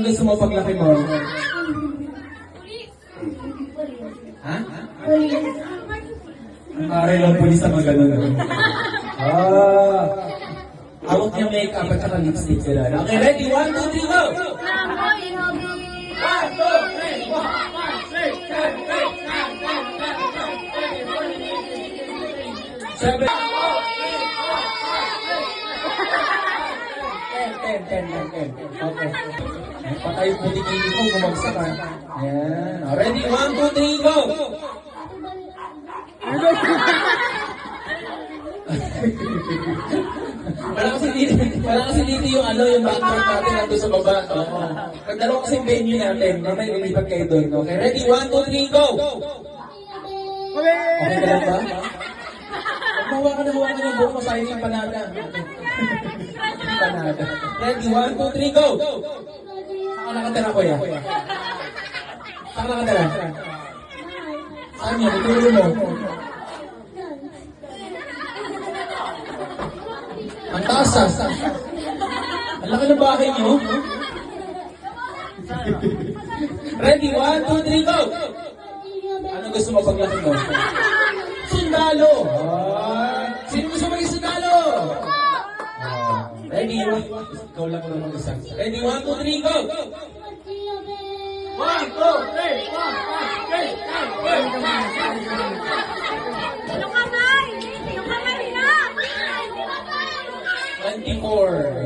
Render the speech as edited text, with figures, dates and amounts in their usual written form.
Anong gusto mo paglaki mo? Ha? Pare lang pulis ang magano'n. Awak niya makeup at saka lipstick sila. Okay, ready? 1, 2, 3, go! Lamboy, Hobi. 1, 2, 3, 4, 5, 6, 7, 8, 9, 10, 11, 12, 13, 14, 15, 16, 17, 18, 19, 20, 21, 22, 23, 24, 25, 26, 27, 10, 10, 10, 10, 10. Okay. Patay po ni Kili ko, bumagsak ha. Ayan. Ready? 1, 2, 3, go! Wala kasi dito yung yung background natin nandun sa baba. Oo. Pag dalawa kasi yung venue natin, mamaya lilipat kayo doon. Okay, ready? 1, 2, 3, go! Okay ka lang ba? Mawa ka na ng buhok mo, sayang yung panada. Panada. Ready? 1, 2, 3, go! Saan nakatira ko yan? Saan nakatira? Saan yan? Itulo mo. Ang taas ah. Ang laki ng bahay niyo. Ready? 1, 2, 3, go! Ano gusto mo paglaki mo? Sundalo! Sino gusto maging sundalo? Ready? Ikaw lang naman isa. Ready? 1, 2, 3, go! 1, 2, 3, 4, 5, 6, 7, 8, 9, 10. Yung kamay! Yung kamay na! 24.